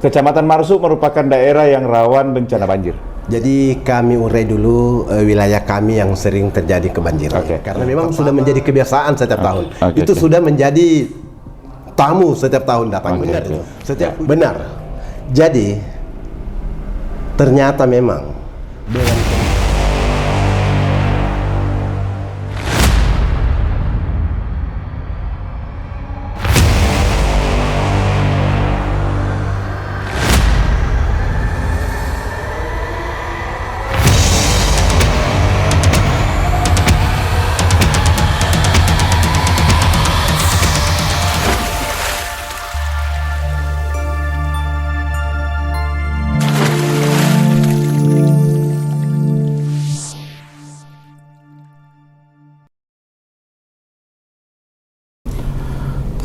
Kecamatan Marusu merupakan daerah yang rawan bencana banjir. Jadi kami urai dulu wilayah kami yang sering terjadi kebanjiran. Karena memang sudah menjadi kebiasaan setiap tahun. Itu sudah menjadi tamu setiap tahun datang. Benar. Jadi ternyata memang dengan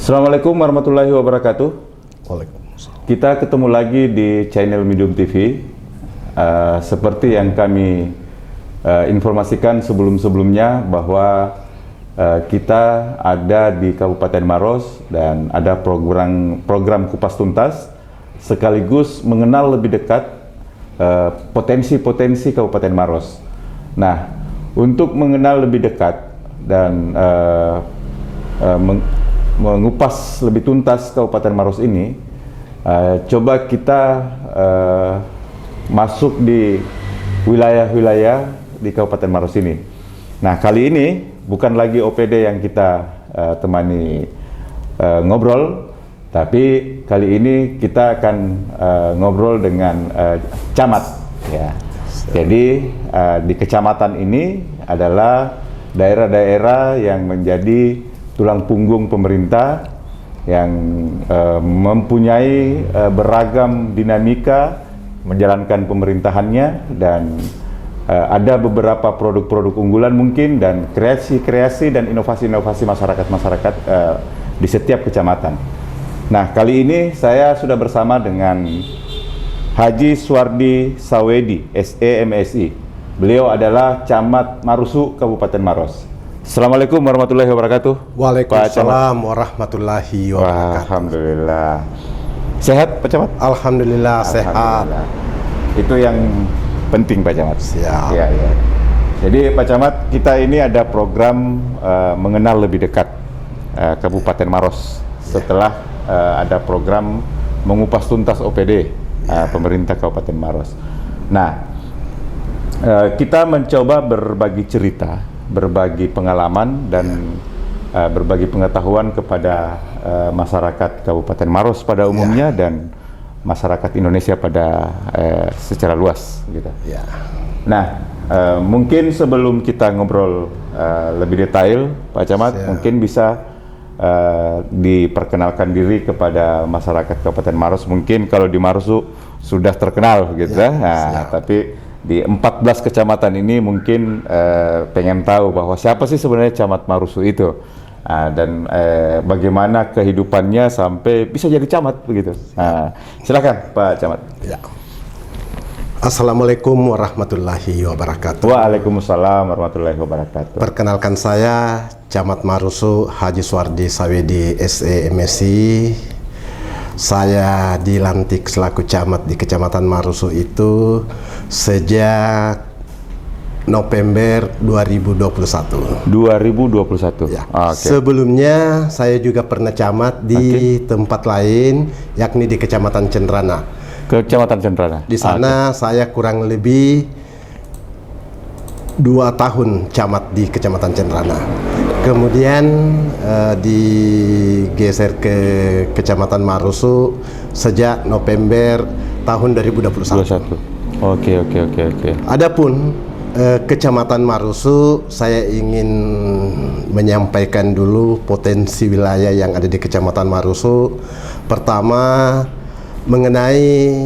Assalamualaikum warahmatullahi wabarakatuh. Waalaikumsalam. Kita ketemu lagi di channel Medium TV. Seperti yang kami informasikan sebelum-sebelumnya bahwa kita ada di Kabupaten Maros dan ada program kupas tuntas sekaligus mengenal lebih dekat potensi-potensi Kabupaten Maros. Nah, untuk mengenal lebih dekat dan mengupas lebih tuntas Kabupaten Maros ini, coba kita masuk di wilayah-wilayah di Kabupaten Maros ini. Nah, kali ini bukan lagi OPD yang kita temani ngobrol, tapi kali ini kita akan ngobrol dengan camat. Ya. Jadi di kecamatan ini adalah daerah-daerah yang menjadi tulang punggung pemerintah yang mempunyai beragam dinamika menjalankan pemerintahannya, dan ada beberapa produk-produk unggulan mungkin dan kreasi-kreasi dan inovasi-inovasi masyarakat di setiap kecamatan. Nah, kali ini saya sudah bersama dengan Haji Suwardi Sawedi, SE MSI. Beliau adalah Camat Marusu, Kabupaten Maros. Assalamualaikum warahmatullahi wabarakatuh. Waalaikumsalam warahmatullahi wabarakatuh. Alhamdulillah. Sehat Pak Camat? Alhamdulillah sehat. Itu yang penting Pak Camat. Siap. Ya. Jadi Pak Camat, kita ini ada program mengenal lebih dekat Kabupaten Maros setelah ada program mengupas tuntas OPD pemerintah Kabupaten Maros. Nah, kita mencoba berbagi cerita, berbagi pengalaman dan berbagi pengetahuan kepada masyarakat Kabupaten Maros pada umumnya dan masyarakat Indonesia pada secara luas gitu. Nah, mungkin sebelum kita ngobrol lebih detail, Pak Camat, mungkin bisa diperkenalkan diri kepada masyarakat Kabupaten Maros. Mungkin kalau di Maros sudah terkenal gitu tapi di 14 kecamatan ini mungkin pengen tahu bahwa siapa sih sebenarnya Camat Marusu itu, dan bagaimana kehidupannya sampai bisa jadi camat begitu. Silakan Pak Camat. Ya. Assalamualaikum warahmatullahi wabarakatuh. Waalaikumsalam warahmatullahi wabarakatuh. Perkenalkan, saya Camat Marusu Haji Suwardi Sawedi, SE MSI. Saya dilantik selaku camat di Kecamatan Marusu itu sejak November 2021. 2021. Ya. Sebelumnya saya juga pernah camat di tempat lain, yakni di Kecamatan Cendrana. Kecamatan Cendrana. Di sana saya kurang lebih 2 tahun camat di Kecamatan Cendrana. Kemudian digeser ke Kecamatan Marusu sejak November tahun 2021. Oke. Adapun Kecamatan Marusu, saya ingin menyampaikan dulu potensi wilayah yang ada di Kecamatan Marusu. Pertama, mengenai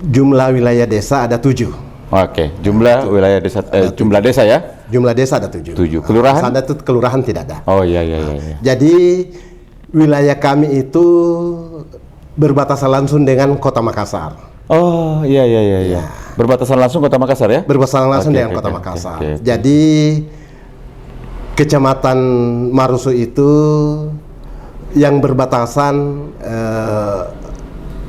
jumlah wilayah desa ada 7. Oke, jumlah wilayah desa, jumlah desa ya? Jumlah desa ada 7. Kelurahan? Sana itu kelurahan tidak ada. Oh iya. Jadi wilayah kami itu berbatasan langsung dengan Kota Makassar. Oh iya. Berbatasan langsung Kota Makassar ya? Berbatasan langsung dengan Kota Makassar. Jadi Kecamatan Marusu itu yang berbatasan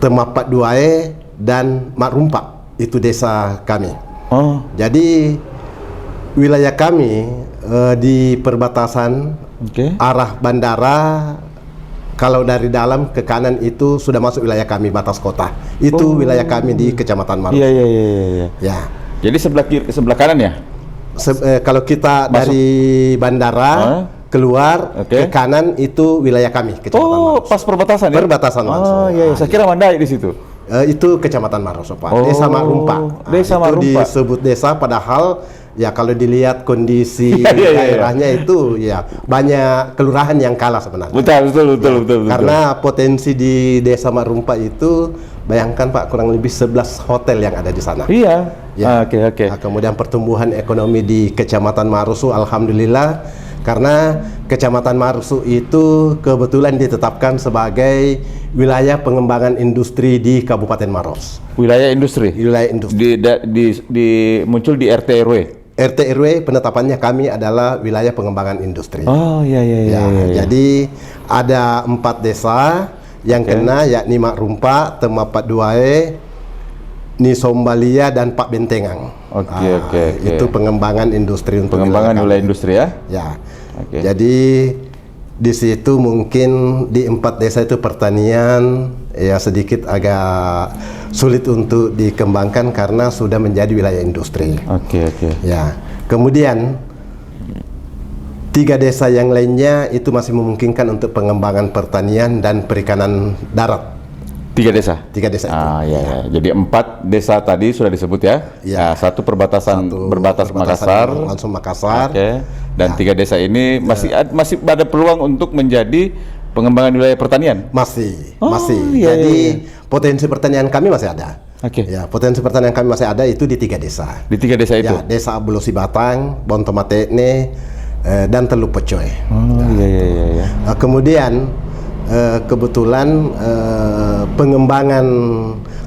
Temapat Duae dan Mak Rumpak, itu desa kami. Oh. Jadi wilayah kami di perbatasan arah bandara, kalau dari dalam ke kanan itu sudah masuk wilayah kami, batas kota. Itu wilayah kami di Kecamatan Maros. Iya. Ya. Jadi sebelah kiri, sebelah kanan ya? Kalau kita masuk dari bandara keluar ke kanan itu wilayah kami, Kecamatan Maros. Pas perbatasan ya? Perbatasan langsung. Oh iya, saya kira Mandai di situ. Itu Kecamatan Maros, Pak. Desa Mak Rumpak. Desa Mak Rumpak. Itu disebut desa, padahal ya kalau dilihat kondisi daerahnya itu ya banyak kelurahan yang kalah sebenarnya. Betul. Karena potensi di Desa Mak Rumpak itu, bayangkan Pak, kurang lebih 11 hotel yang ada di sana. Iya. Ya. Oke. Nah, kemudian pertumbuhan ekonomi di Kecamatan Marusu, alhamdulillah, karena Kecamatan Marusu itu kebetulan ditetapkan sebagai wilayah pengembangan industri di Kabupaten Maros. Wilayah industri. Muncul di RT RW. RT RW penetapannya kami adalah wilayah pengembangan industri. Oh iya. Jadi ada 4 desa yang kena, yakni Mak Rumpak, Temapat Duae, Nisombalia dan Pak Bentengang. Oke. Itu pengembangan industri untuk pengembangan wilayah industri ya. Ya. Jadi di situ mungkin di 4 desa itu pertanian ya sedikit agak sulit untuk dikembangkan karena sudah menjadi wilayah industri. Oke. Ya. Kemudian 3 desa yang lainnya itu masih memungkinkan untuk pengembangan pertanian dan perikanan darat. 3 desa? 3 desa itu. Iya. Jadi 4 desa tadi sudah disebut ya? Ya. Satu berbatas Makassar. Langsung Makassar. Dan 3 desa ini masih ada peluang untuk menjadi pengembangan wilayah pertanian? Masih. Jadi potensi pertanian kami masih ada. Ya, potensi pertanian kami masih ada itu di 3 desa. Di 3 desa itu? Ya, Desa Abulosi Batang, Bontomatene, dan Teluk Pecoy. Kemudian kebetulan pengembangan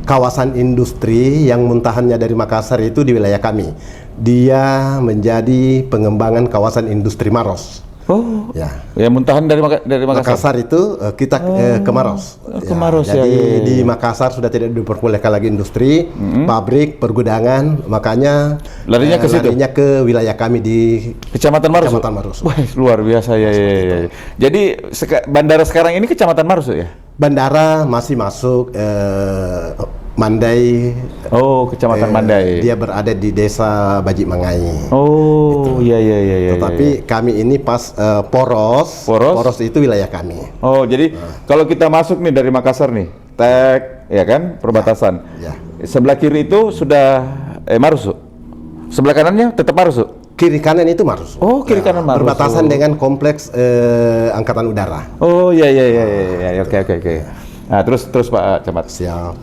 kawasan industri yang muntahannya dari Makassar itu di wilayah kami. Dia menjadi pengembangan kawasan industri Maros. Ya muntahan dari Makassar. Makassar itu kita ke Maros. Ke Maros ya. Jadi di Makassar sudah tidak diperbolehkan lagi industri, pabrik, pergudangan, makanya larinya ke wilayah kami di Kecamatan Maros. Wah, luar biasa ya. Jadi bandara sekarang ini Kecamatan Maros ya? Bandara masih masuk Mandai. Kecamatan Mandai. Dia berada di Desa Bajik Mangai. Iya. Tetapi kami ini pas Poros itu wilayah kami. Jadi kalau kita masuk nih dari Makassar nih, ya kan, perbatasan. Ya. Sebelah kiri itu sudah Marusu. Sebelah kanannya tetap Marusu. Kiri kanan itu Marusu. Kiri kanan Marusu. Berbatasan dengan kompleks Angkatan Udara. Iya. Oke. Nah, terus Pak Camat. Siap.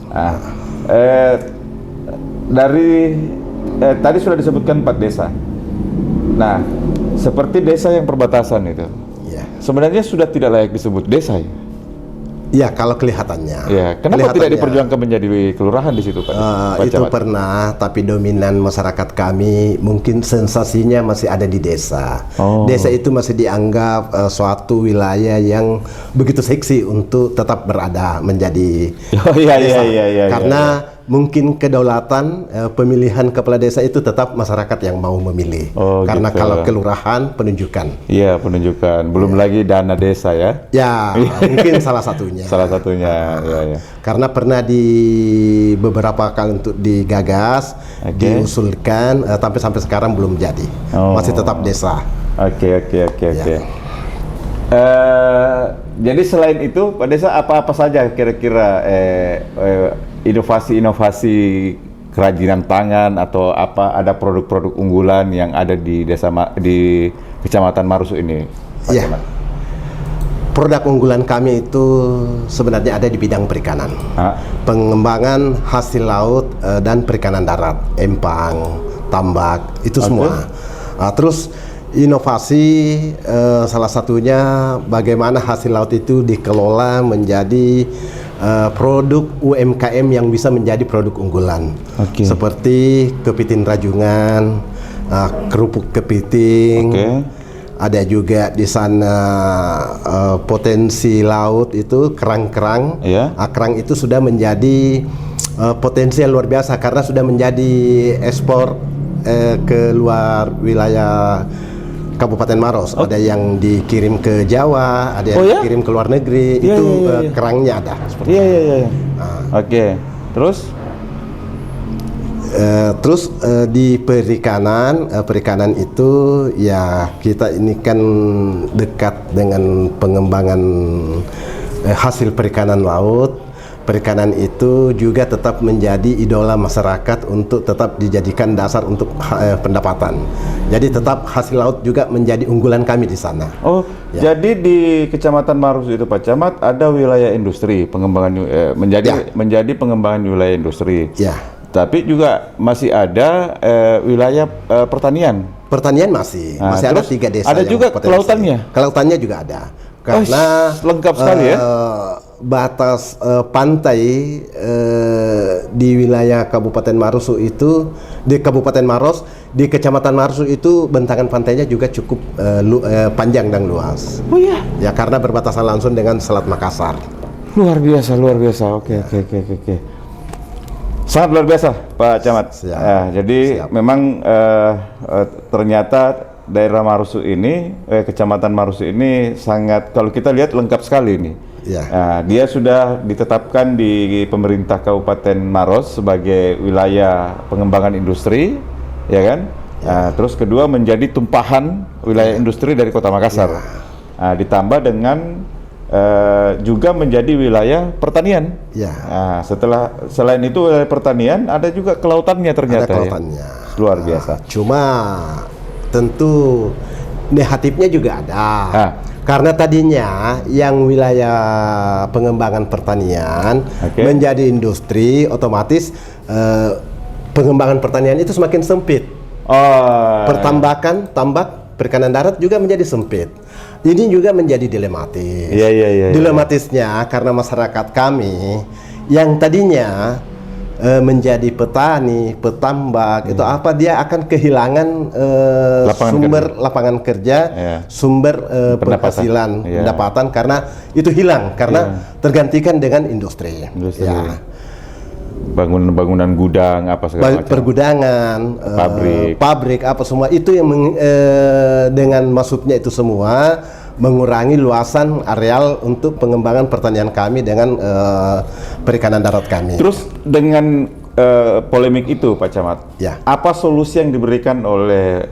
Tadi sudah disebutkan 4 desa. Nah, seperti desa yang perbatasan itu, sebenarnya sudah tidak layak disebut desa ya? Ya, kalau kelihatannya. Ya, kenapa tidak diperjuangkan menjadi kelurahan di situ, Pak? Itu pernah, tapi dominan masyarakat kami mungkin sensasinya masih ada di desa. Desa itu masih dianggap suatu wilayah yang begitu seksi untuk tetap berada menjadi desa. Karena mungkin kedaulatan pemilihan kepala desa itu tetap masyarakat yang mau memilih. Karena kalau kelurahan penunjukan. Iya, penunjukan. Belum lagi dana desa ya? Ya, mungkin salah satunya. Ya. Karena pernah di beberapa kali untuk digagas, diusulkan, tapi sampai sekarang belum jadi. Masih tetap desa. Oke. Jadi selain itu, Pak Desa, apa saja kira-kira inovasi kerajinan tangan atau ada produk-produk unggulan yang ada di di Kecamatan Marusu ini, Pak Camat? Produk unggulan kami itu sebenarnya ada di bidang perikanan, pengembangan hasil laut dan perikanan darat, empang, tambak, itu semua. Terus inovasi salah satunya bagaimana hasil laut itu dikelola menjadi produk UMKM yang bisa menjadi produk unggulan, seperti kepiting rajungan, kerupuk kepiting, ada juga di sana potensi laut itu kerang-kerang. Kerang itu sudah menjadi potensi yang luar biasa karena sudah menjadi ekspor ke luar wilayah Kabupaten Maros. Ada yang dikirim ke Jawa, ada yang dikirim ke luar negeri. Kerangnya ada. Oke. Terus di perikanan itu ya kita ini kan dekat dengan pengembangan hasil perikanan laut. Perikanan itu juga tetap menjadi idola masyarakat untuk tetap dijadikan dasar untuk pendapatan. Jadi tetap hasil laut juga menjadi unggulan kami di sana. Jadi di Kecamatan Maros itu Pak Camat ada wilayah industri pengembangan menjadi pengembangan wilayah industri. Tapi juga masih ada wilayah pertanian. Pertanian masih ada 3 desa. Ada juga kelautannya. Kelautannya juga ada. Karena lengkap sekali ya. Batas pantai di wilayah Kabupaten Maros itu di Kabupaten Maros, di Kecamatan Maros itu bentangan pantainya juga cukup panjang dan luas. Ya karena berbatasan langsung dengan Selat Makassar. Luar biasa. Oke. Sangat luar biasa Pak Camat. Jadi memang ternyata daerah Maros ini, Kecamatan Maros ini sangat, kalau kita lihat lengkap sekali ini. Dia sudah ditetapkan di pemerintah Kabupaten Maros sebagai wilayah pengembangan industri, ya kan? Terus kedua menjadi tumpahan wilayah industri dari Kota Makassar. Ditambah dengan juga menjadi wilayah pertanian. Selain itu wilayah pertanian ada juga kelautannya ternyata. Ada kelautannya. Luar biasa. Cuma tentu negatifnya juga ada. Karena tadinya yang wilayah pengembangan pertanian menjadi industri, otomatis pengembangan pertanian itu semakin sempit. Tambak perikanan darat juga menjadi sempit. Ini juga menjadi dilematis. Dilematisnya karena masyarakat kami yang tadinya menjadi petani, petambak, itu apa dia akan kehilangan lapangan kerja, sumber penghasilan, pendapatan karena itu hilang karena tergantikan dengan industri. Bangunan gudang apa segala macam. Pergudangan, pabrik apa semua itu yang dengan masuknya itu semua mengurangi luasan areal untuk pengembangan pertanian kami dengan perikanan darat kami. Terus dengan polemik itu Pak Camat, apa solusi yang diberikan oleh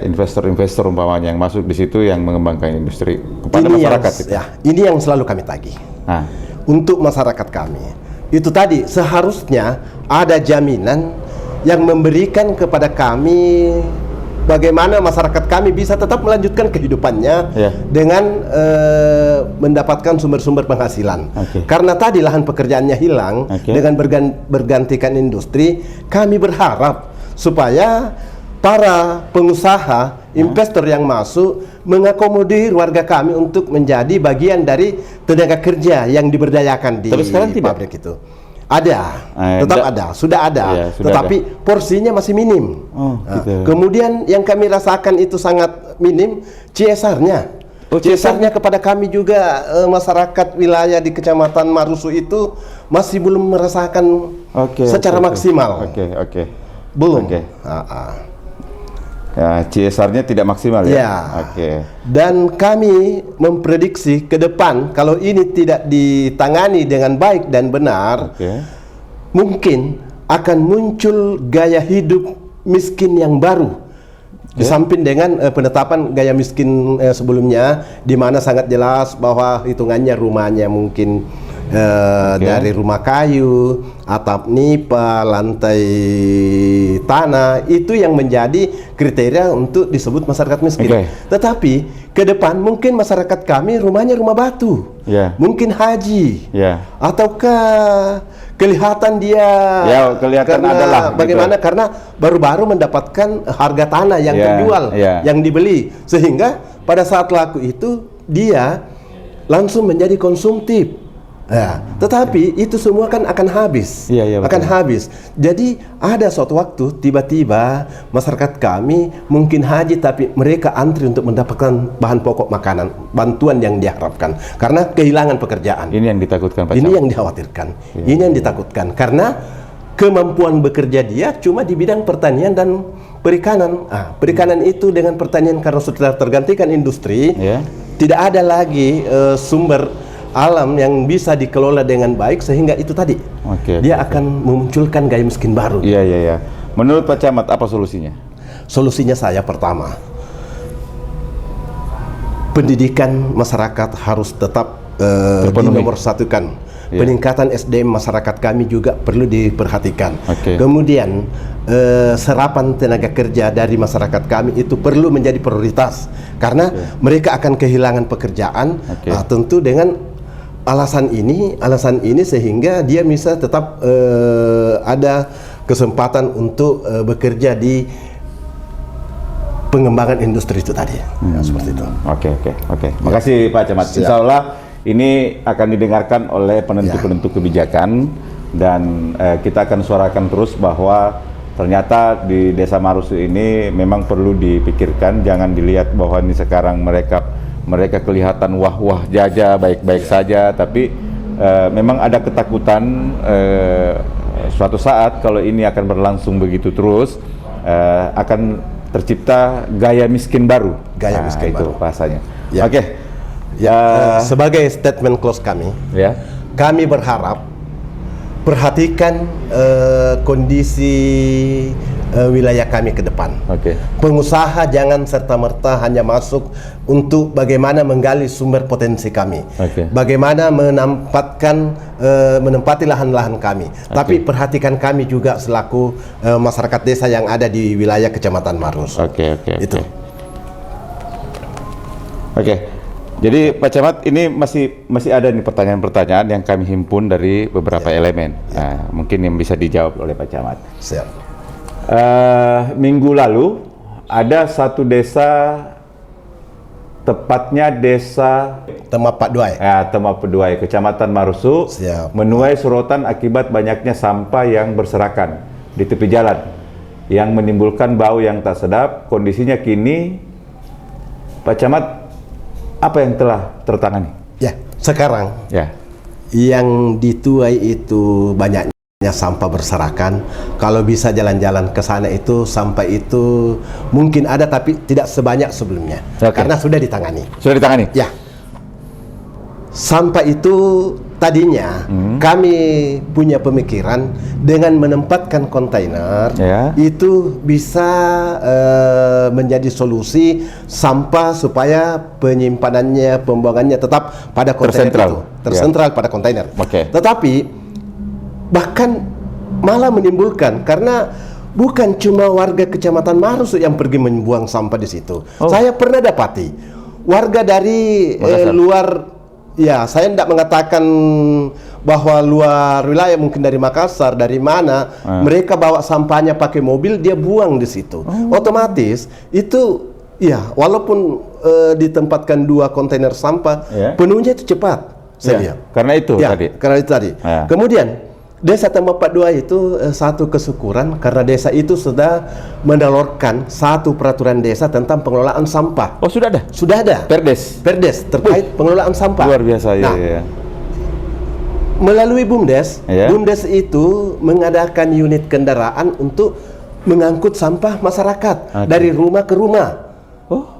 investor-investor umpamanya yang masuk di situ yang mengembangkan industri kepada masyarakat? Ini yang selalu kami tagih. Untuk masyarakat kami, itu tadi seharusnya ada jaminan yang memberikan kepada kami bagaimana masyarakat kami bisa tetap melanjutkan kehidupannya dengan mendapatkan sumber-sumber penghasilan. Karena tadi lahan pekerjaannya hilang dengan bergantikan industri, kami berharap supaya para pengusaha, investor yang masuk mengakomodir warga kami untuk menjadi bagian dari tenaga kerja yang diberdayakan di pabrik itu. Tetap ada, sudah ada, tetapi porsinya masih minim. Kemudian yang kami rasakan itu sangat minim CSR-nya. CSR-nya kepada kami juga masyarakat wilayah di Kecamatan Marusu itu masih belum merasakan secara maksimal. Belum. CSR-nya tidak maksimal ya. Dan kami memprediksi ke depan kalau ini tidak ditangani dengan baik dan benar, mungkin akan muncul gaya hidup miskin yang baru. Di samping dengan penetapan gaya miskin sebelumnya, di mana sangat jelas bahwa hitungannya rumahnya mungkin dari rumah kayu, atap nipa, lantai tanah, itu yang menjadi kriteria untuk disebut masyarakat miskin. Tetapi ke depan mungkin masyarakat kami rumahnya rumah batu, mungkin haji, ataukah kelihatan dia adalah bagaimana gitu. Karena baru-baru mendapatkan harga tanah yang terjual, yang dibeli, sehingga pada saat laku itu dia langsung menjadi konsumtif. Ya, tetapi itu semua kan akan habis, akan habis. Jadi ada suatu waktu tiba-tiba masyarakat kami mungkin haji tapi mereka antri untuk mendapatkan bahan pokok makanan, bantuan yang diharapkan karena kehilangan pekerjaan. Ini yang ditakutkan Pak Ini Camat. yang dikhawatirkan. Ini yang ditakutkan karena kemampuan bekerja dia cuma di bidang pertanian dan perikanan. Perikanan itu dengan pertanian karena sudah tergantikan industri, tidak ada lagi sumber alam yang bisa dikelola dengan baik sehingga itu tadi dia akan memunculkan gaya miskin baru. Iya. Menurut Pak Camat apa solusinya? Solusinya saya pertama, pendidikan masyarakat harus tetap dinomorsatukan. Peningkatan SDM masyarakat kami juga perlu diperhatikan. Kemudian serapan tenaga kerja dari masyarakat kami itu perlu menjadi prioritas karena mereka akan kehilangan pekerjaan. Tentu dengan alasan ini sehingga dia bisa tetap ada kesempatan untuk bekerja di pengembangan industri itu tadi. Seperti itu. Oke. Makasih Pak Camat. Insya Allah ini akan didengarkan oleh penentu-penentu kebijakan dan kita akan suarakan terus bahwa ternyata di Desa Marusu ini memang perlu dipikirkan, jangan dilihat bahwa ini sekarang mereka kelihatan wah jaja baik-baik saja, tapi memang ada ketakutan suatu saat kalau ini akan berlangsung begitu terus akan tercipta gaya miskin baru. Miskin itu baru bahasanya. Sebagai statement close kami, kami berharap perhatikan kondisi wilayah kami ke depan. Pengusaha jangan serta-merta hanya masuk untuk bagaimana menggali sumber potensi kami, bagaimana menempati lahan-lahan kami. Tapi perhatikan kami juga selaku masyarakat desa yang ada di wilayah Kecamatan Marus. Itu. Jadi Pak Camat ini masih ada nih pertanyaan-pertanyaan yang kami himpun dari beberapa elemen. Mungkin yang bisa dijawab oleh Pak Camat. Siap. Minggu lalu ada satu desa, tepatnya desa Temapaduai, Temapaduai, Kecamatan Marusu, menuai sorotan akibat banyaknya sampah yang berserakan di tepi jalan yang menimbulkan bau yang tak sedap. Kondisinya kini, Pak Camat, apa yang telah tertangani? Sekarang yang dituai itu banyaknya sampah berserakan. Kalau bisa jalan-jalan ke sana itu sampah itu mungkin ada tapi tidak sebanyak sebelumnya. Karena sudah ditangani. Sampah itu tadinya kami punya pemikiran dengan menempatkan kontainer itu bisa menjadi solusi sampah supaya penyimpanannya, pembuangannya tetap pada kontainer tersentral pada kontainer. Tetapi bahkan malah menimbulkan karena bukan cuma warga Kecamatan Marusu yang pergi membuang sampah di situ. Saya pernah dapati warga dari luar, saya tidak mengatakan bahwa luar wilayah, mungkin dari Makassar, dari mana, mereka bawa sampahnya pakai mobil, dia buang di situ. Otomatis itu walaupun ditempatkan 2 kontainer sampah, penuhnya itu cepat. Karena itu tadi. Kemudian Desa Temapaduai itu satu kesyukuran karena desa itu sudah mendalurkan satu peraturan desa tentang pengelolaan sampah. Sudah ada? Sudah ada. Perdes terkait pengelolaan sampah. Luar biasa. Melalui BUMDes, BUMDes itu mengadakan unit kendaraan untuk mengangkut sampah masyarakat dari rumah ke rumah.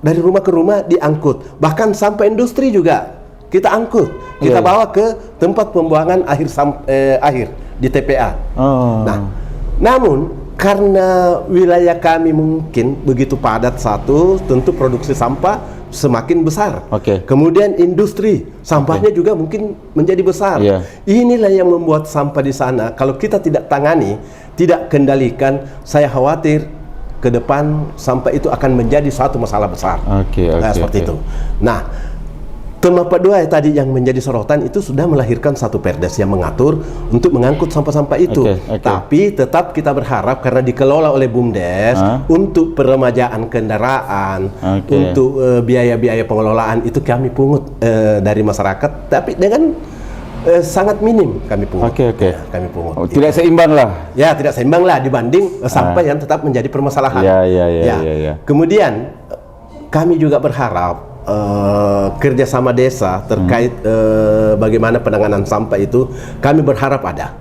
Dari rumah ke rumah diangkut. Bahkan sampah industri juga kita angkut. Kita bawa ke tempat pembuangan akhir di TPA. Namun karena wilayah kami mungkin begitu padat, tentu produksi sampah semakin besar. Kemudian industri sampahnya juga mungkin menjadi besar. Inilah yang membuat sampah di sana kalau kita tidak tangani, tidak kendalikan, saya khawatir ke depan sampah itu akan menjadi suatu masalah besar. Seperti itu. Nah, Temapaduai tadi yang menjadi sorotan itu sudah melahirkan satu perdes yang mengatur untuk mengangkut sampah-sampah itu. Tapi tetap kita berharap karena dikelola oleh BUMDes untuk peremajaan kendaraan, untuk biaya-biaya pengelolaan itu kami pungut dari masyarakat. Tapi dengan sangat minim kami pungut. Oke. Ya, kami pungut. Oh, tidak seimbang lah. Ya, tidak seimbang lah dibanding sampah yang tetap menjadi permasalahan. Ya. Kemudian kami juga berharap kerjasama desa terkait bagaimana penanganan sampah itu, kami berharap ada.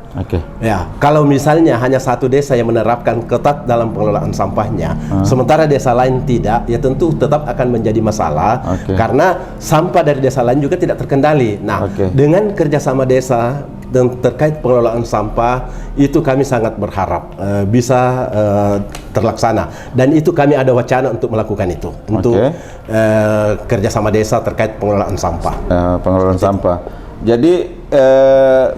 Ya, kalau misalnya hanya satu desa yang menerapkan ketat dalam pengelolaan sampahnya, sementara desa lain tidak, ya tentu tetap akan menjadi masalah karena sampah dari desa lain juga tidak terkendali. Nah, dengan kerjasama desa dan terkait pengelolaan sampah itu kami sangat berharap bisa terlaksana, dan itu kami ada wacana untuk melakukan itu untuk kerjasama desa terkait pengelolaan sampah. Pengelolaan sampah. Jadi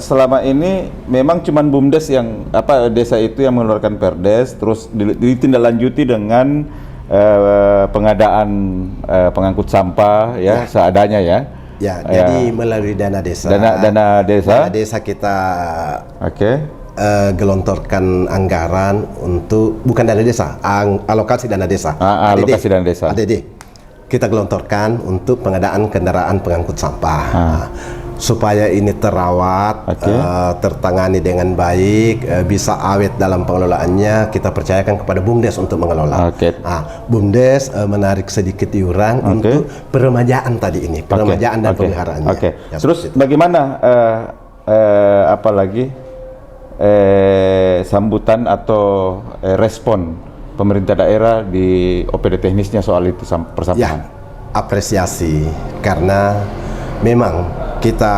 selama ini memang cuman BUMDes yang desa itu yang mengeluarkan perdes, terus ditindaklanjuti dengan pengadaan pengangkut sampah seadanya ya. Ya, jadi melalui dana desa. Dana desa kita gelontorkan anggaran untuk, bukan dana desa, alokasi dana desa. Alokasi dana desa. ADD. Kita gelontorkan untuk pengadaan kendaraan pengangkut sampah. Supaya ini terawat, tertangani dengan baik, bisa awet dalam pengelolaannya, kita percayakan kepada BUMDes untuk mengelola. BUMDes menarik sedikit iuran untuk peremajaan tadi ini, peremajaan dan pemeliharaannya. Ya, terus bagaimana apalagi sambutan atau respon pemerintah daerah di OPD teknisnya soal itu persampahan? Ya, apresiasi, karena memang kita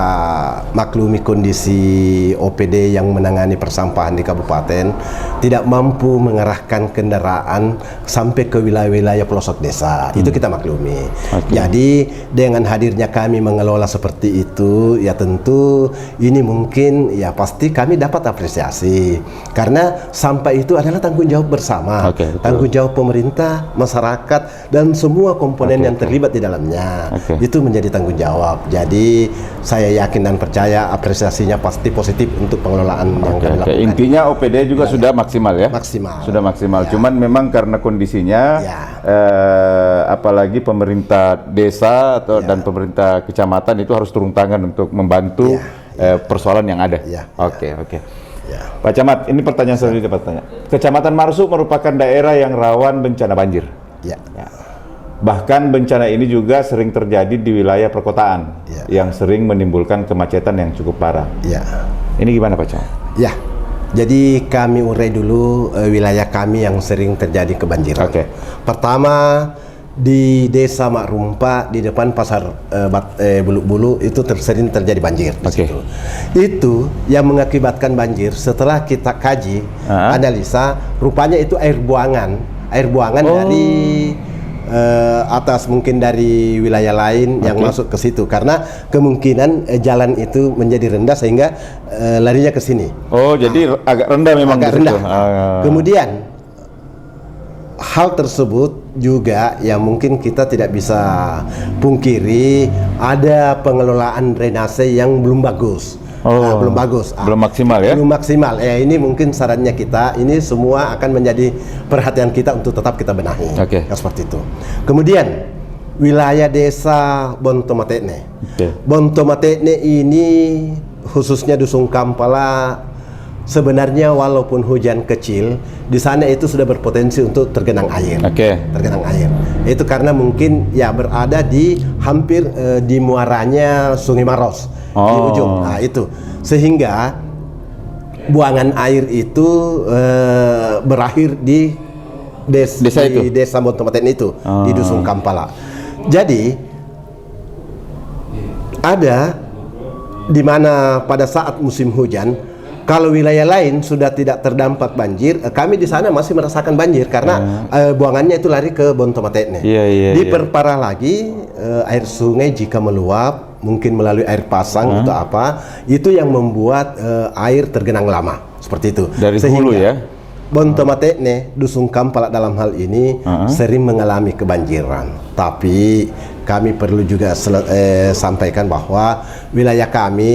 maklumi kondisi OPD yang menangani persampahan di kabupaten tidak mampu mengerahkan kendaraan sampai ke wilayah-wilayah pelosok desa. Itu kita maklumi. Jadi dengan hadirnya kami mengelola seperti itu, ya tentu ini mungkin ya pasti kami dapat apresiasi, karena sampah itu adalah tanggung jawab bersama, tanggung jawab pemerintah, masyarakat, dan semua komponen yang terlibat di dalamnya. Itu menjadi tanggung jawab. Jadi saya yakin dan percaya apresiasinya pasti positif untuk pengelolaan yang kami lakukan. Intinya OPD juga sudah maksimal ya? Maksimal. Sudah maksimal. Cuman memang karena kondisinya, apalagi pemerintah desa dan pemerintah kecamatan itu harus turun tangan untuk membantu persoalan yang ada. Oke. Pak Camat, ini pertanyaan selanjutnya, Kecamatan Marsu merupakan daerah yang rawan bencana banjir. Bahkan bencana ini juga sering terjadi di wilayah perkotaan yang sering menimbulkan kemacetan yang cukup parah. Ini gimana Pak Camat? Jadi kami urai dulu wilayah kami yang sering terjadi kebanjiran. Pertama di Desa Makrumpa di depan pasar Bulu-Bulu itu sering terjadi banjir. Itu yang mengakibatkan banjir. Setelah kita kaji, analisa, rupanya itu air buangan dari atas, mungkin dari wilayah lain yang masuk ke situ, karena kemungkinan jalan itu menjadi rendah sehingga larinya ke sini. Jadi agak rendah memang. Agak rendah. Kemudian hal tersebut juga yang mungkin kita tidak bisa pungkiri, ada pengelolaan drainase yang belum bagus. Belum bagus, belum maksimal ya? Belum maksimal. Ini mungkin sarannya kita, ini semua akan menjadi perhatian kita untuk tetap kita benahi. Seperti itu. Kemudian wilayah desa Bontomatekne. Bontomatekne ini khususnya Dusun Kampala, sebenarnya walaupun hujan kecil, di sana itu sudah berpotensi untuk tergenang air. Tergenang air. Itu karena mungkin ya berada di hampir di muaranya Sungai Maros. Di ujung, itu sehingga buangan air itu berakhir di desa Bontomatekne itu, di Dusun Kampala. Jadi ada di mana pada saat musim hujan, kalau wilayah lain sudah tidak terdampak banjir, kami di sana masih merasakan banjir karena buangannya itu lari ke Bontomatekne. Diperparah lagi, air sungai jika meluap, mungkin melalui air pasang atau apa, itu yang membuat air tergenang lama, seperti itu. Dari hulu ya? Bontomatekne, Dusun Kampala dalam hal ini sering mengalami kebanjiran. Tapi kami perlu juga sampaikan bahwa wilayah kami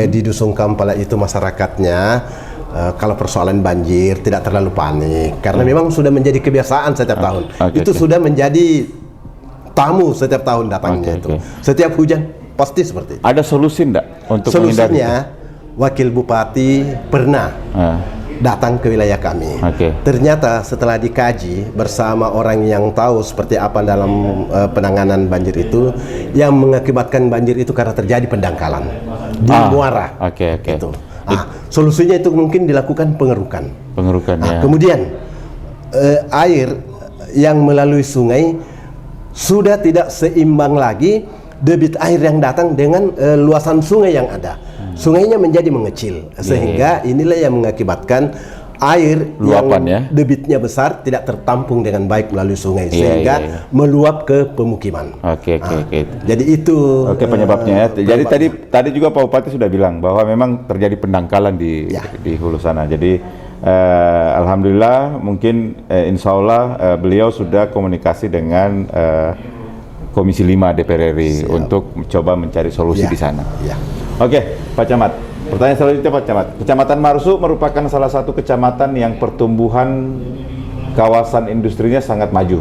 di Dusun Kampala itu masyarakatnya kalau persoalan banjir tidak terlalu panik, karena memang sudah menjadi kebiasaan setiap tahun. Itu sudah menjadi tamu setiap tahun datangnya itu. Setiap hujan pasti seperti itu. Ada solusi enggak untuk menghindari itu? Solusinya, Wakil Bupati pernah datang ke wilayah kami. Ternyata setelah dikaji bersama orang yang tahu seperti apa dalam penanganan banjir itu, yang mengakibatkan banjir itu karena terjadi pendangkalan di muara. Gitu. Solusinya itu mungkin dilakukan pengerukan. Kemudian air yang melalui sungai sudah tidak seimbang lagi debit air yang datang dengan luasan sungai yang ada. Sungainya menjadi mengecil, sehingga inilah yang mengakibatkan air luapan yang debitnya besar tidak tertampung dengan baik melalui sungai, sehingga meluap ke pemukiman. Jadi itu penyebabnya. Jadi tadi juga Pak Bupati sudah bilang bahwa memang terjadi pendangkalan di hulu sana. Jadi alhamdulillah mungkin insya Allah beliau sudah komunikasi dengan Komisi 5 DPR RI untuk coba mencari solusi di sana. Oke, Pak Camat. Pertanyaan selanjutnya Pak Camat. Kecamatan Marsu merupakan salah satu kecamatan yang pertumbuhan kawasan industrinya sangat maju.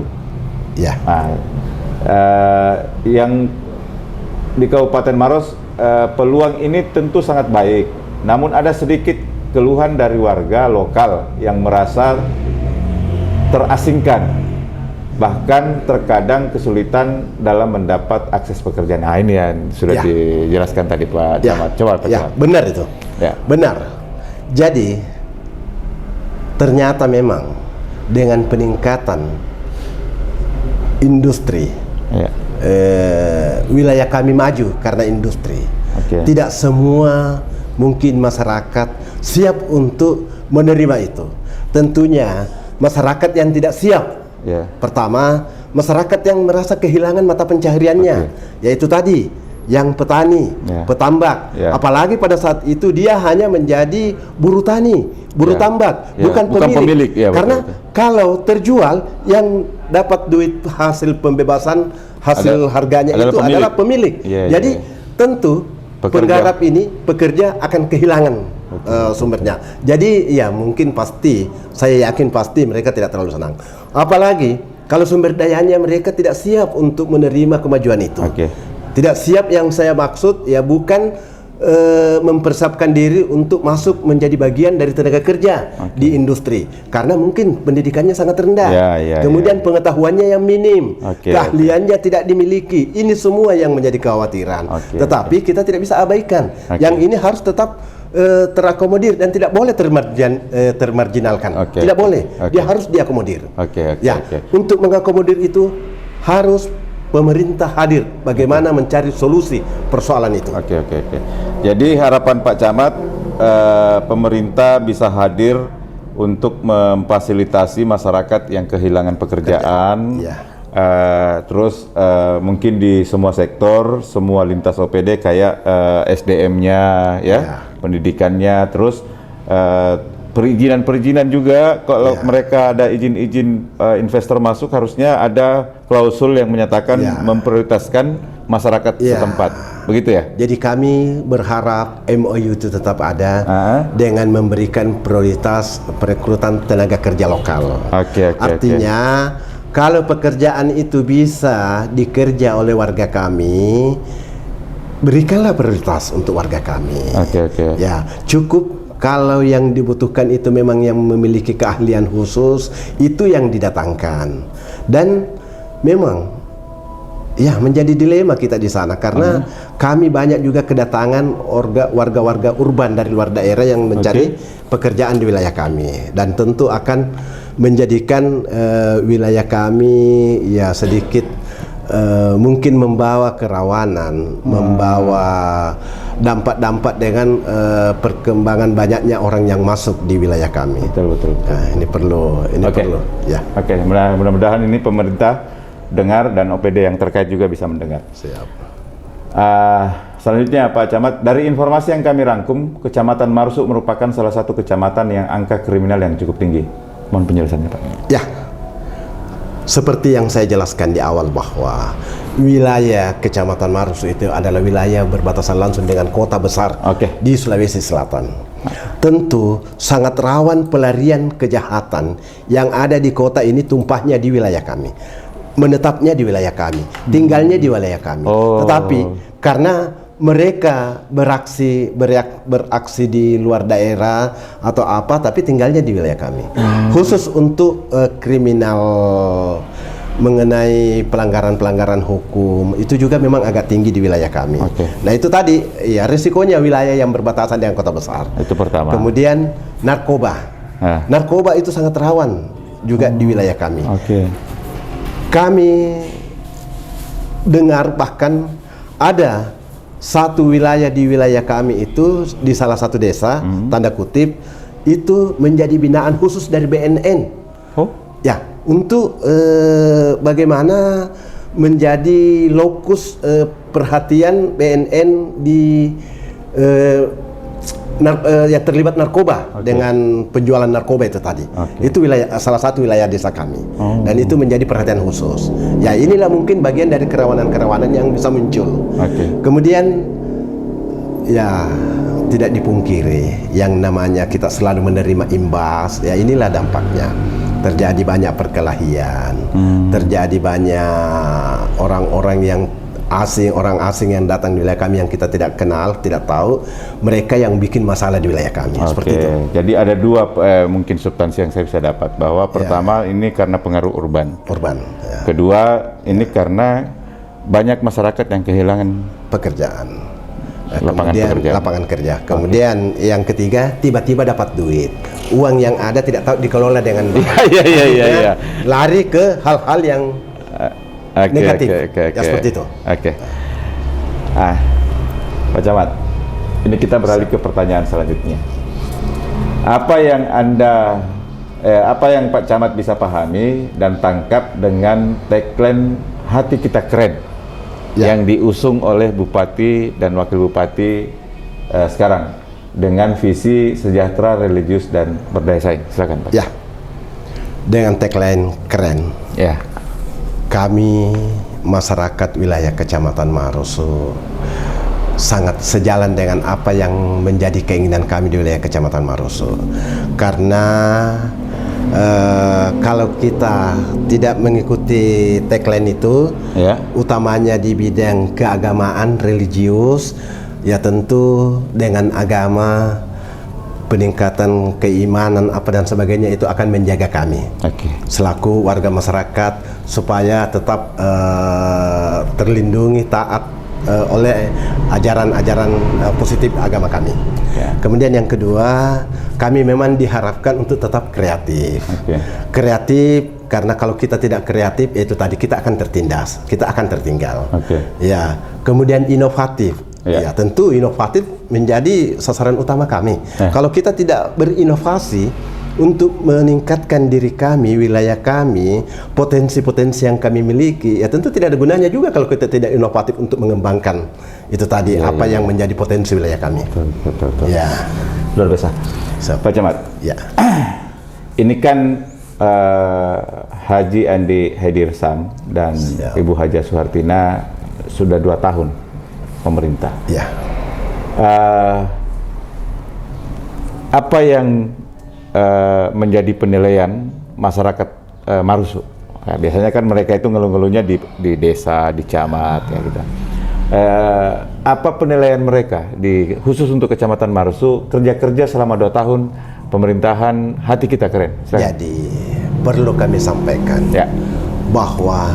Yang di Kabupaten Maros peluang ini tentu sangat baik. Namun ada sedikit keluhan dari warga lokal yang merasa terasingkan, bahkan terkadang kesulitan dalam mendapat akses pekerjaan. Nah, ini yang sudah dijelaskan tadi Pak Camat. Coba Pak Camat. Benar itu. Benar. Jadi ternyata memang dengan peningkatan industri, wilayah kami maju karena industri. Tidak semua mungkin masyarakat siap untuk menerima itu. Tentunya masyarakat yang tidak siap. Pertama, masyarakat yang merasa kehilangan mata pencahariannya, yaitu tadi yang petani, petambak. Apalagi pada saat itu dia hanya menjadi buruh tani, buruh tambak, bukan pemilik. Karena kalau terjual, yang dapat duit hasil pembebasan, hasil harganya itu adalah pemilik. Jadi tentu penggarap ini pekerja akan kehilangan sumbernya. Jadi ya mungkin pasti, saya yakin pasti mereka tidak terlalu senang. Apalagi kalau sumber dayanya mereka tidak siap untuk menerima kemajuan itu. Tidak siap, yang saya maksud ya bukan mempersiapkan diri untuk masuk menjadi bagian dari tenaga kerja di industri, karena mungkin pendidikannya sangat rendah, kemudian pengetahuannya yang minim, keahliannya tidak dimiliki. Ini semua yang menjadi kekhawatiran. Tetapi kita tidak bisa abaikan. Yang ini harus tetap terakomodir dan tidak boleh termarginalkan. Tidak boleh. Dia harus diakomodir. Untuk mengakomodir itu harus pemerintah hadir bagaimana mencari solusi persoalan itu. Jadi harapan Pak Camat, pemerintah bisa hadir untuk memfasilitasi masyarakat yang kehilangan pekerjaan. Terus mungkin di semua sektor, semua lintas OPD kayak SDM-nya, pendidikannya, terus perizinan juga. Kalau mereka ada izin investor masuk, harusnya ada klausul yang menyatakan memprioritaskan masyarakat setempat. Begitu ya? Jadi kami berharap MOU itu tetap ada dengan memberikan prioritas perekrutan tenaga kerja lokal. Artinya kalau pekerjaan itu bisa dikerja oleh warga kami, berikanlah prioritas untuk warga kami. Ya, cukup kalau yang dibutuhkan itu memang yang memiliki keahlian khusus, itu yang didatangkan. Dan memang ya menjadi dilema kita di sana, karena kami banyak juga kedatangan warga-warga urban dari luar daerah yang mencari pekerjaan di wilayah kami, dan tentu akan menjadikan wilayah kami ya sedikit mungkin membawa kerawanan, membawa dampak-dampak dengan perkembangan banyaknya orang yang masuk di wilayah kami. Betul. Nah, ini perlu. Mudah-mudahan ini pemerintah dengar dan OPD yang terkait juga bisa mendengar. Siap. Selanjutnya Pak Camat, dari informasi yang kami rangkum, Kecamatan Marsu merupakan salah satu kecamatan yang angka kriminal yang cukup tinggi. Mohon penjelasannya Pak. Ya, seperti yang saya jelaskan di awal bahwa wilayah Kecamatan Marsu itu adalah wilayah berbatasan langsung dengan kota besar di Sulawesi Selatan. Tentu sangat rawan pelarian kejahatan yang ada di kota ini, tumpahnya di wilayah kami, menetapnya di wilayah kami, tinggalnya di wilayah kami. Tetapi karena mereka beraksi di luar daerah atau apa, tapi tinggalnya di wilayah kami. Khusus untuk kriminal mengenai pelanggaran hukum itu juga memang agak tinggi di wilayah kami. Nah itu tadi ya risikonya wilayah yang berbatasan dengan kota besar. Itu pertama. Kemudian narkoba. Narkoba itu sangat rawan juga di wilayah kami. Kami dengar bahkan ada satu wilayah di wilayah kami itu di salah satu desa, tanda kutip, itu menjadi binaan khusus dari BNN. Ya, untuk bagaimana menjadi lokus perhatian BNN di yang terlibat narkoba dengan penjualan narkoba itu tadi. Itu salah satu wilayah desa kami. Dan itu menjadi perhatian khusus. Ya inilah mungkin bagian dari kerawanan-kerawanan yang bisa muncul. Kemudian ya tidak dipungkiri yang namanya kita selalu menerima imbas. Ya inilah dampaknya. Terjadi banyak perkelahian, terjadi banyak orang-orang yang orang asing yang datang di wilayah kami yang kita tidak kenal, tidak tahu, mereka yang bikin masalah di wilayah kami. Seperti itu. Jadi ada dua mungkin substansi yang saya bisa dapat, bahwa pertama ini karena pengaruh urban. Ya. Kedua ini karena banyak masyarakat yang kehilangan pekerjaan. Lapangan kerja. Kemudian yang ketiga, tiba-tiba dapat duit. Uang yang ada tidak tahu dikelola dengan baik. Iya. Lari ke hal-hal yang negatif. Seperti itu. Pak Camat, ini kita beralih ke pertanyaan selanjutnya. Apa yang Pak Camat bisa pahami dan tangkap dengan tagline hati kita keren yang diusung oleh Bupati dan Wakil Bupati sekarang dengan visi sejahtera, religius dan berdaya saing? Silakan Pak. Ya, dengan tagline keren. Kami masyarakat wilayah Kecamatan Maroso sangat sejalan dengan apa yang menjadi keinginan kami di wilayah Kecamatan Maroso. Karena kalau kita tidak mengikuti tagline itu, utamanya di bidang keagamaan, religius, ya tentu dengan agama, peningkatan keimanan apa dan sebagainya itu akan menjaga kami selaku warga masyarakat supaya tetap terlindungi, taat oleh ajaran-ajaran positif agama kami. Kemudian yang kedua, kami memang diharapkan untuk tetap kreatif. Kreatif karena kalau kita tidak kreatif itu tadi kita akan tertindas, kita akan tertinggal. Ya, kemudian inovatif. Ya, tentu inovatif menjadi sasaran utama kami. Kalau kita tidak berinovasi untuk meningkatkan diri kami, wilayah kami, potensi-potensi yang kami miliki, ya tentu tidak ada gunanya juga kalau kita tidak inovatif untuk mengembangkan itu tadi yang menjadi potensi wilayah kami. Betul. Ya, luar biasa. Pak Camat. Ini kan Haji Andi Haidirsam dan Ibu Haja Suhartina sudah 2 tahun pemerintah. Apa yang menjadi penilaian masyarakat Maroso? Biasanya kan mereka itu ngeluh-ngeluhnya di desa, di camat, ya gitu. Apa penilaian mereka khusus untuk Kecamatan Maroso kerja selama 2 tahun pemerintahan hati kita keren? Jadi perlu kami sampaikan bahwa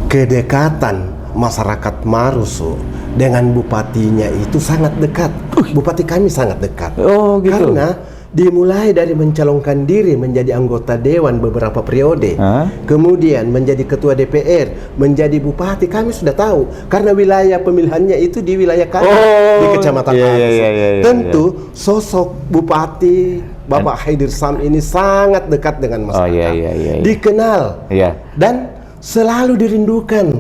kedekatan masyarakat Maroso dengan bupatinya itu sangat dekat. Bupati kami sangat dekat. Karena dimulai dari mencalonkan diri menjadi anggota dewan beberapa periode, kemudian menjadi ketua DPR, menjadi bupati, kami sudah tahu karena wilayah pemilihannya itu di wilayah kami di Kecamatan Maroso. Tentu sosok Bupati Bapak Haidirsam ini sangat dekat dengan masyarakat, dikenal dan selalu dirindukan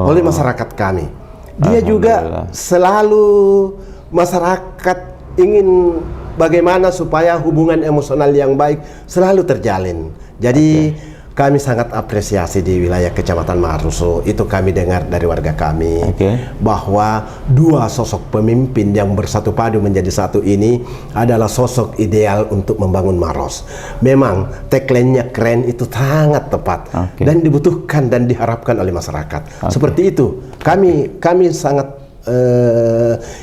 oleh masyarakat kami. Dia juga selalu masyarakat ingin bagaimana supaya hubungan emosional yang baik selalu terjalin. Jadi kami sangat apresiasi di wilayah Kecamatan Marusu. Itu kami dengar dari warga kami bahwa dua sosok pemimpin yang bersatu padu menjadi satu ini adalah sosok ideal untuk membangun Maros. Memang tagline-nya keren, itu sangat tepat dan dibutuhkan dan diharapkan oleh masyarakat. Seperti itu. Kami sangat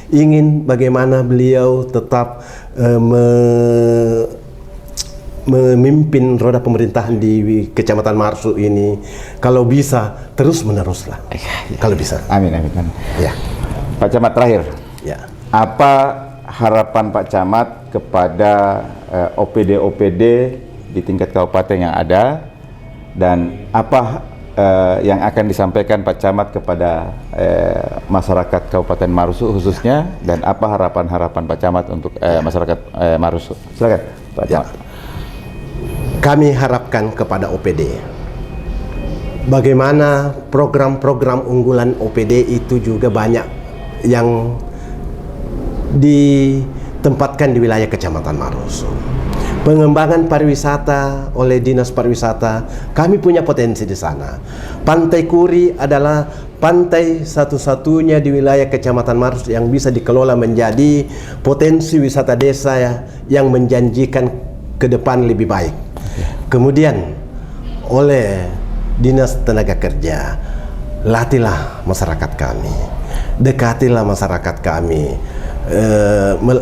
ingin bagaimana beliau tetap memimpin roda pemerintahan di Kecamatan Marusu ini, kalau bisa terus menerus lah, kalau bisa. Amin, amin, amin. Ya. Pak Camat, terakhir, apa harapan Pak Camat kepada OPD-OPD di tingkat kabupaten yang ada, dan apa yang akan disampaikan Pak Camat kepada masyarakat Kabupaten Marusu khususnya, dan apa harapan-harapan Pak Camat untuk masyarakat Marusu? Silakan Pak Camat. Kami harapkan kepada OPD, bagaimana program-program unggulan OPD itu juga banyak yang ditempatkan di wilayah Kecamatan Marusu. Pengembangan pariwisata oleh Dinas Pariwisata, kami punya potensi di sana. Pantai Kuri adalah pantai satu-satunya di wilayah Kecamatan Marusu yang bisa dikelola menjadi potensi wisata desa yang menjanjikan ke depan lebih baik. Kemudian oleh Dinas Tenaga Kerja, latihlah masyarakat kami, dekatilah masyarakat kami,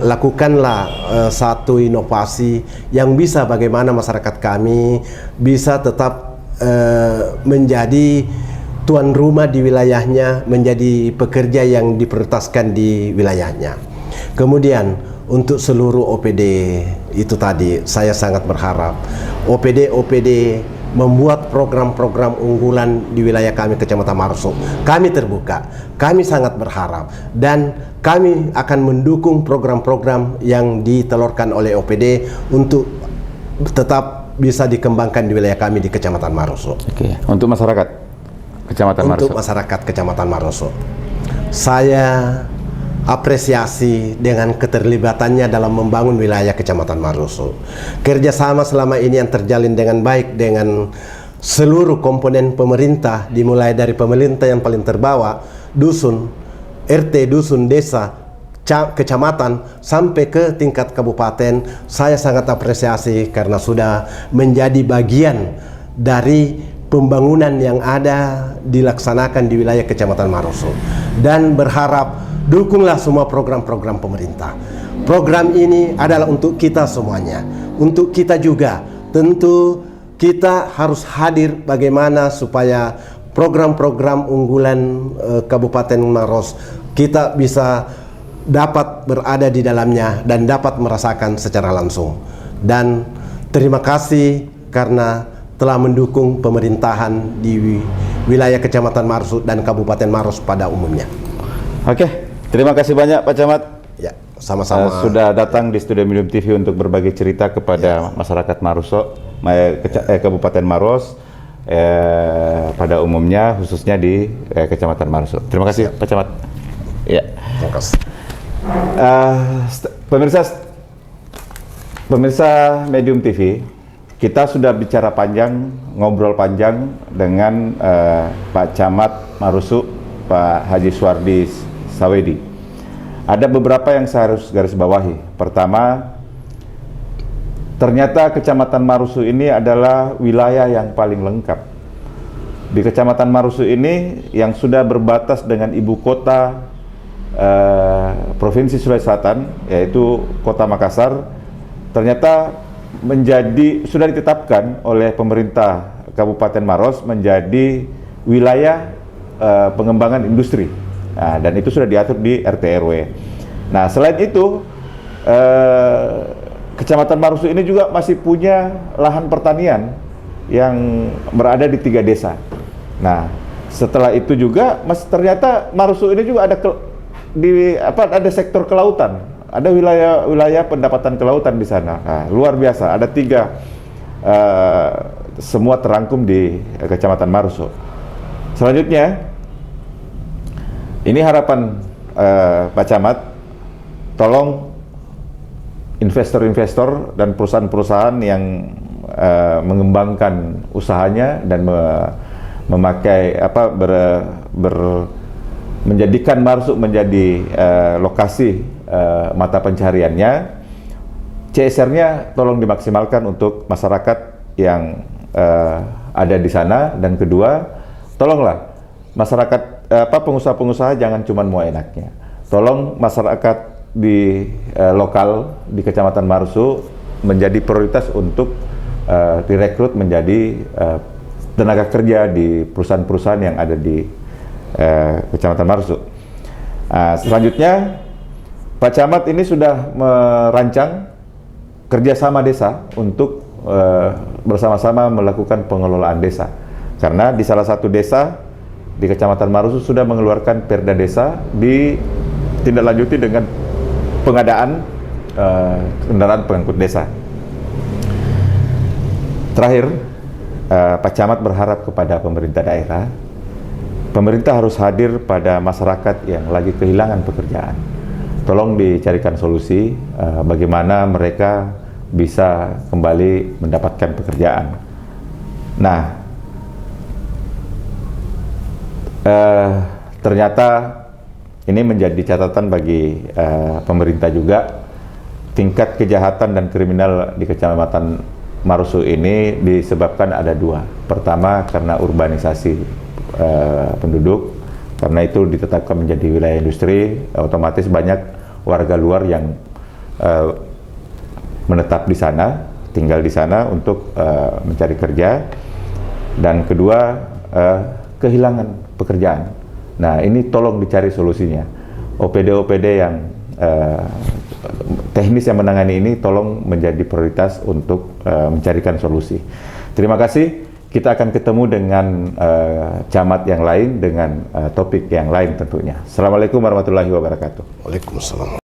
lakukanlah satu inovasi yang bisa bagaimana masyarakat kami bisa tetap menjadi tuan rumah di wilayahnya, menjadi pekerja yang diprioritaskan di wilayahnya. Kemudian untuk seluruh OPD itu tadi, saya sangat berharap OPD membuat program-program unggulan di wilayah kami Kecamatan Marusu. Kami terbuka, kami sangat berharap, dan kami akan mendukung program-program yang ditelurkan oleh OPD untuk tetap bisa dikembangkan di wilayah kami di Kecamatan Marusu. Untuk masyarakat Kecamatan Marusu. Untuk masyarakat Kecamatan Marusu, saya apresiasi dengan keterlibatannya dalam membangun wilayah Kecamatan Marusu. Kerjasama selama ini yang terjalin dengan baik dengan seluruh komponen pemerintah, dimulai dari pemerintah yang paling terbawah, dusun, RT, dusun, desa, kecamatan, sampai ke tingkat kabupaten. Saya sangat apresiasi karena sudah menjadi bagian dari pembangunan yang ada dilaksanakan di wilayah Kecamatan Marusu, dan berharap dukunglah semua program-program pemerintah. Program ini adalah untuk kita semuanya, untuk kita juga. Tentu kita harus hadir bagaimana supaya program-program unggulan Kabupaten Maros kita bisa dapat berada di dalamnya dan dapat merasakan secara langsung. Dan terima kasih karena telah mendukung pemerintahan di wilayah Kecamatan Marusu dan Kabupaten Maros pada umumnya. Terima kasih banyak Pak Camat. Ya, sama-sama. Sudah datang di Studio Medium TV untuk berbagi cerita kepada masyarakat Marusu, Kabupaten Maros pada umumnya, khususnya di Kecamatan Marusu. Terima kasih Pak Camat. Ya. Terima kasih. Pemirsa Medium TV, kita sudah bicara panjang, ngobrol panjang dengan Pak Camat Marusu, Pak Haji Suwardi Sawedi. Ada beberapa yang saya harus garis bawahi. Pertama, ternyata Kecamatan Marusu ini adalah wilayah yang paling lengkap. Di Kecamatan Marusu ini yang sudah berbatas dengan ibu kota Provinsi Sulawesi Selatan, yaitu Kota Makassar, ternyata sudah ditetapkan oleh pemerintah Kabupaten Maros menjadi wilayah pengembangan industri. Nah, dan itu sudah diatur di RT RW. Nah, selain itu Kecamatan Marusu ini juga masih punya lahan pertanian yang berada di 3 desa. Nah, setelah itu juga ternyata Marusu ini juga ada sektor kelautan, ada wilayah pendapatan kelautan di sana. Nah, luar biasa, ada 3 semua terangkum di Kecamatan Marusu. Selanjutnya, ini harapan Pak Camat, tolong investor-investor dan perusahaan-perusahaan yang mengembangkan usahanya dan memakai menjadikan Marsuk menjadi lokasi mata pencahariannya. CSR-nya tolong dimaksimalkan untuk masyarakat yang ada di sana, dan kedua, tolonglah masyarakat pengusaha-pengusaha jangan cuma mau enaknya. Tolong masyarakat di lokal di Kecamatan Marsuk menjadi prioritas untuk direkrut menjadi tenaga kerja di perusahaan-perusahaan yang ada di Kecamatan Marsuk. Selanjutnya, Pak Camat ini sudah merancang kerjasama desa untuk bersama-sama melakukan pengelolaan desa. Karena di salah satu desa di Kecamatan Marsuk sudah mengeluarkan perda desa, ditindaklanjuti dengan pengadaan kendaraan pengangkut desa. Terakhir, Pak Camat berharap kepada pemerintah daerah, pemerintah harus hadir pada masyarakat yang lagi kehilangan pekerjaan. Tolong dicarikan solusi bagaimana mereka bisa kembali mendapatkan pekerjaan. Nah, ternyata ini menjadi catatan bagi pemerintah juga. Tingkat kejahatan dan kriminal di Kecamatan Marsuk ini disebabkan ada dua. Pertama, karena urbanisasi penduduk, karena itu ditetapkan menjadi wilayah industri, otomatis banyak warga luar yang menetap di sana, tinggal di sana untuk mencari kerja. Dan kedua, kehilangan pekerjaan. Nah, ini tolong dicari solusinya. OPD-OPD yang teknis yang menangani ini tolong menjadi prioritas untuk mencarikan solusi. Terima kasih. Kita akan ketemu dengan camat yang lain dengan topik yang lain tentunya. Assalamualaikum warahmatullahi wabarakatuh. Waalaikumsalam.